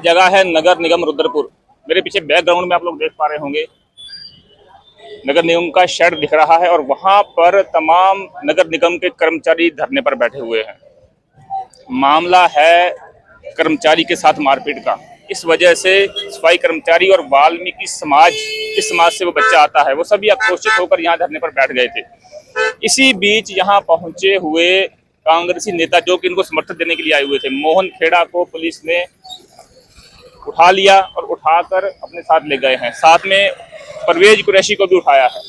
जगह है नगर निगम रुद्रपुर। मेरे पीछे बैकग्राउंड में आप लोग देख पा रहे होंगे नगर निगम का शेड दिख रहा है और वहां पर तमाम नगर निगम के कर्मचारी धरने पर बैठे हुए हैं। मामला है कर्मचारी के साथ मारपीट का। इस वजह से सफाई कर्मचारी और वाल्मीकि समाज, जिस समाज से वो बच्चा आता है, वो सभी आक्रोशित होकर यहाँ धरने पर बैठ गए थे। इसी बीच यहाँ पहुंचे हुए कांग्रेसी नेता जो कि इनको समर्थन देने के लिए आए हुए थे, मोहन खेड़ा को पुलिस ने उठा लिया और उठाकर अपने साथ ले गए हैं। साथ में परवेज कुरैशी को भी उठाया है।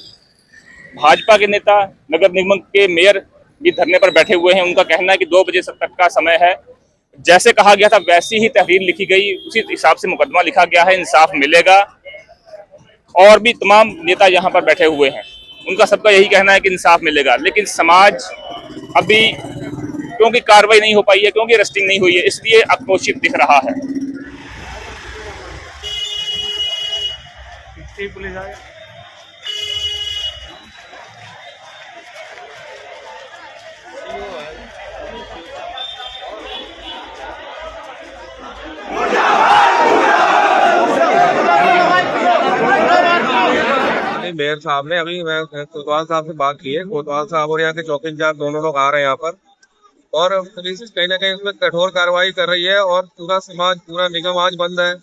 भाजपा के नेता, नगर निगम के मेयर भी धरने पर बैठे हुए हैं। उनका कहना है कि 2 बजे तक का समय है, जैसे कहा गया था वैसी ही तहरीर लिखी गई, उसी हिसाब से मुकदमा लिखा गया है, इंसाफ मिलेगा। और भी तमाम नेता यहाँ पर बैठे हुए हैं, उनका सबका यही कहना है कि इंसाफ मिलेगा। लेकिन समाज अभी क्योंकि कार्रवाई नहीं हो पाई है, क्योंकि अरेस्टिंग नहीं हुई है, इसलिए आक्रोशित दिख रहा है। पुलिस आए। मेयर साहब ने अभी मैं कोतवाल साहब से बात की है। कोतवाल साहब और यहाँ के चौकी इंचार्ज दोनों लोग आ रहे हैं यहाँ पर, और पुलिस कहीं ना कहीं उसमें कठोर कार्रवाई कर रही है। और पूरा समाज, पूरा निगम आज बंद है।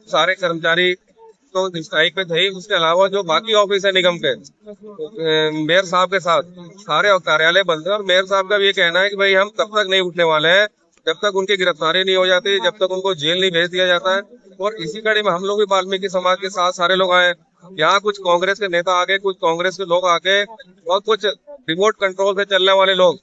सारे कर्मचारी तो स्ट्राइक पे थे, उसके अलावा जो बाकी ऑफिस है निगम के, मेयर साहब के साथ सारे कार्यालय बंद है। और मेयर साहब का भी ये कहना है कि भाई हम तब तक नहीं उठने वाले हैं जब तक उनकी गिरफ्तारी नहीं हो जाती, जब तक उनको जेल नहीं भेज दिया जाता है। और इसी कड़ी में हम लोग भी वाल्मीकि समाज के साथ सारे लोग आए। यहाँ कुछ कांग्रेस के नेता आगे, कुछ कांग्रेस के लोग आगे, और कुछ रिमोट कंट्रोल से चलने वाले लोग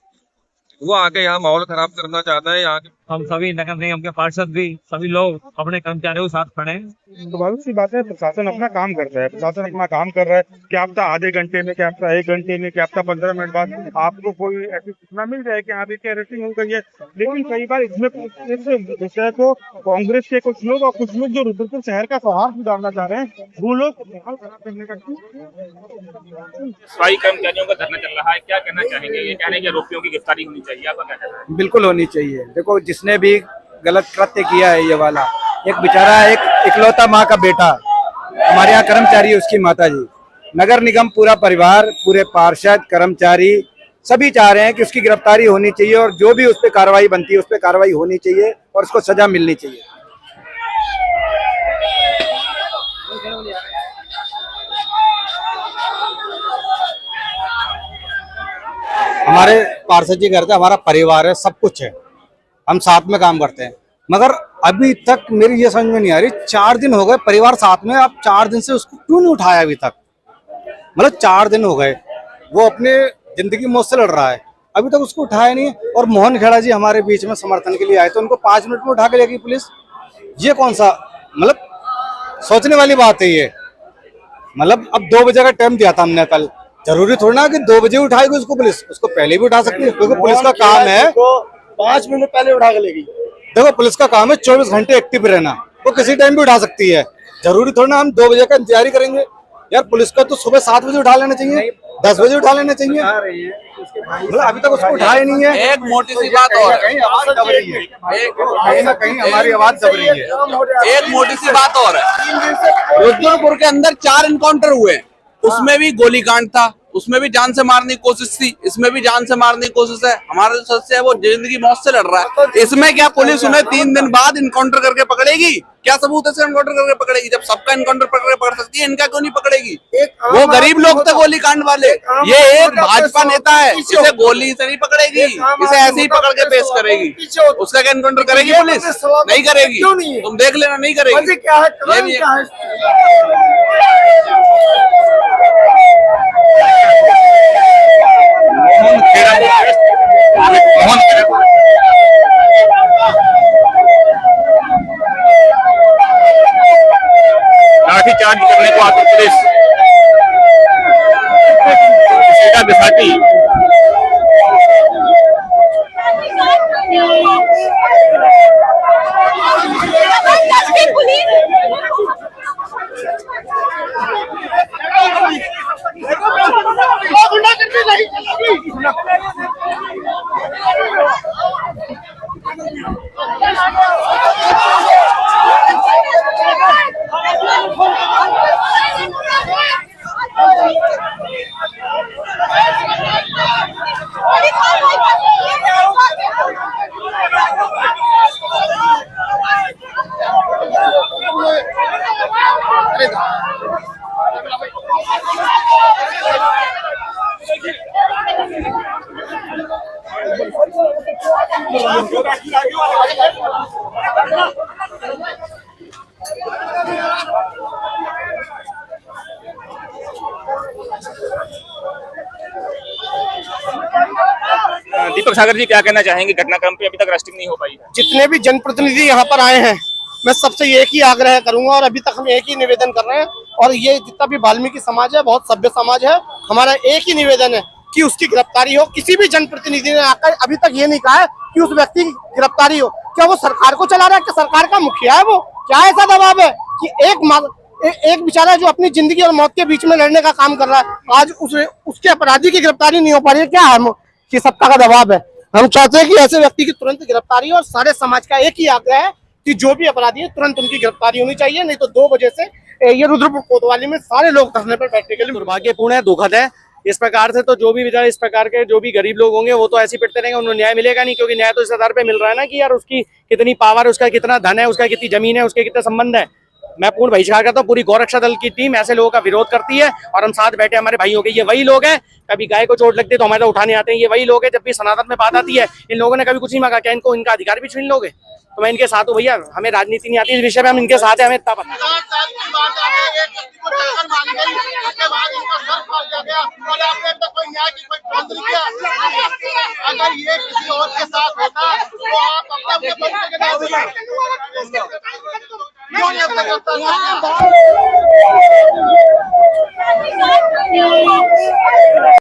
वो आके यहाँ माहौल खराब करना चाहते हैं। यहाँ हम सभी नगर निगम के पार्षद भी, सभी लोग अपने कर्मचारियों के साथ खड़े हैं। स्वाभाविक सी बात है, प्रशासन अपना काम कर रहा है। प्रशासन अपना काम कर रहा है। क्या पता आधे घंटे में, क्या पता 1 घंटे में, क्या पता 15 मिनट बाद आपको कोई ऐसी सूचना मिल जाए कि यहाँ पे अरेस्टिंग हो गई है। लेकिन कई बार इसमें विषय को कांग्रेस के कुछ लोग और कुछ लोग जो रुद्रपुर शहर का सौहार्द सुधारना चाह रहे हैं, वो लोग करने का। सफाई कर्मचारियों का धरना चल रहा है, क्या कहना चाहेंगे? ये कहने के आरोपियों की गिरफ्तारी होनी चाहिए, आपका क्या कहना है? बिल्कुल होनी चाहिए। देखो, जिसने भी गलत कृत्य किया है ये वाला, एक बेचारा, एक इकलौता माँ का बेटा, हमारे यहाँ कर्मचारी है, उसकी माता जी, नगर निगम पूरा परिवार, पूरे पार्षद, कर्मचारी सभी चाह रहे हैं कि उसकी गिरफ्तारी होनी चाहिए और जो भी उस पर कार्रवाई बनती है उस पर कार्रवाई होनी चाहिए और उसको सजा मिलनी चाहिए। हमारे पार्षद जी घर से हमारा परिवार है, सब कुछ है, हम साथ में काम करते हैं। मगर अभी तक मेरी ये समझ में नहीं आ रही, 4 दिन हो गए परिवार साथ में, अब 4 दिन से उसको क्यों नहीं उठाया अभी तक? मतलब 4 दिन हो गए, वो अपने जिंदगी मौत से लड़ रहा है, अभी तक उसको उठाया नहीं है। और मोहन खेड़ा जी हमारे बीच में समर्थन के लिए आए तो उनको 5 मिनट में उठा के ले गई पुलिस। ये कौन सा, मतलब सोचने वाली बात है ये। मतलब अब 2 बजे का टाइम दिया था हमने कल, जरूरी थोड़ी ना कि 2 बजे उठाएगी उसको पुलिस, उसको पहले भी उठा सकती है, क्योंकि पुलिस का काम है 5 मिनट पहले उठा के ले गई। देखो, पुलिस का काम है 24 घंटे एक्टिव रहना, वो किसी टाइम भी उठा सकती है। जरूरी थोड़ी ना हम 2 बजे का इंतजार करेंगे यार। पुलिस को तो सुबह 7 बजे उठा लेना चाहिए, 10 बजे उठा लेना चाहिए। मतलब अभी तक उसको उठाया नहीं है। एक मोटी सी बात और है, कहीं ना कहीं हमारी आवाज दब रही है। एक मोटी सी बात और है, रुद्रपुर के अंदर 4 इनकाउंटर हुए, उसमें भी गोलीकांड था, उसमें भी जान से मारने की कोशिश थी, इसमें भी जान से मारने की कोशिश है। हमारा जो सदस्य है वो जिंदगी मौत से लड़ रहा है। इसमें क्या पुलिस उन्हें 3 दिन बाद इनकाउंटर करके पकड़ेगी? क्या सबूत है से इनकाउंटर करके पकड़ेगी? जब सबका इनकाउंटर पकड़ सकती है, इनका क्यों नहीं पकड़ेगी? वो गरीब लोग थे गोलीकांड वाले, ये एक भाजपा नेता है, इसे गोली से नहीं पकड़ेगी, इसे ऐसे ही पकड़ के पेश करेगी। उसका क्या इनकाउंटर करेगी पुलिस? नहीं करेगी, तुम देख लेना, नहीं करेगी। लाठीचार्ज करने को आती पुलिस, सीधा बिसाती। दीपक सागर जी क्या कहना चाहेंगे, घटनाक्रम पे अभी तक रेस्टिंग नहीं हो पाई है? जितने भी जनप्रतिनिधि यहाँ पर आए हैं, मैं सबसे एक ही आग्रह करूंगा और अभी तक हम एक ही निवेदन कर रहे हैं, और ये जितना भी वाल्मीकि समाज है बहुत सभ्य समाज है, हमारा एक ही निवेदन है कि उसकी गिरफ्तारी हो। किसी भी जनप्रतिनिधि ने आकर अभी तक ये नहीं कहा है कि उस व्यक्ति की गिरफ्तारी हो। क्या वो सरकार को चला रहा है, क्या सरकार का मुखिया है वो? क्या ऐसा दबाव है कि एक बेचारा जो अपनी जिंदगी और मौत के बीच में लड़ने का काम कर रहा है, आज उसके अपराधी की गिरफ्तारी नहीं हो पा रही है? क्या है कि सत्ता का दबाव है? हम चाहते हैं कि ऐसे व्यक्ति की तुरंत गिरफ्तारी हो, और सारे समाज का एक ही आग्रह है कि जो भी अपराधी है तुरंत उनकी गिरफ्तारी होनी चाहिए, नहीं तो 2 बजे से ये रुद्रपुर कोतवाली में सारे लोग धरने पर बैठने के लिए। दुर्भाग्यपूर्ण है, दुखद है। इस प्रकार से तो जो भी बेचारे इस प्रकार के जो भी गरीब लोग होंगे वो तो ऐसे ही पिटते रहेंगे, उन्हें न्याय मिलेगा नहीं, क्योंकि न्याय तो इस आधार पे मिल रहा है ना कि यार उसकी कितनी पावर है, उसका कितना धन है, उसका कितनी जमीन है, उसके कितने संबंध है। मैं पूर्ण बहिष्कार करता हूँ। पूरी गौरक्षा दल की टीम ऐसे लोगों का विरोध करती है, और हम साथ बैठे हमारे भाई हो गए, ये वही लोग हैं, कभी गाय को चोट लगती है तो हमारे उठाने आते हैं, ये वही लोग हैं। जब भी सनातन में बात आती है इन लोगों ने कभी कुछ नहीं मांगा, क्या इनको इनका अधिकार भी छीन लोगे? तो मैं इनके साथ हूँ भैया, हमें राजनीति नहीं आती, इस विषय में हम इनके साथ हैं, हमें इतना पता है। अगर ये किसी और के साथ होता तो आप अपने क्यों नहीं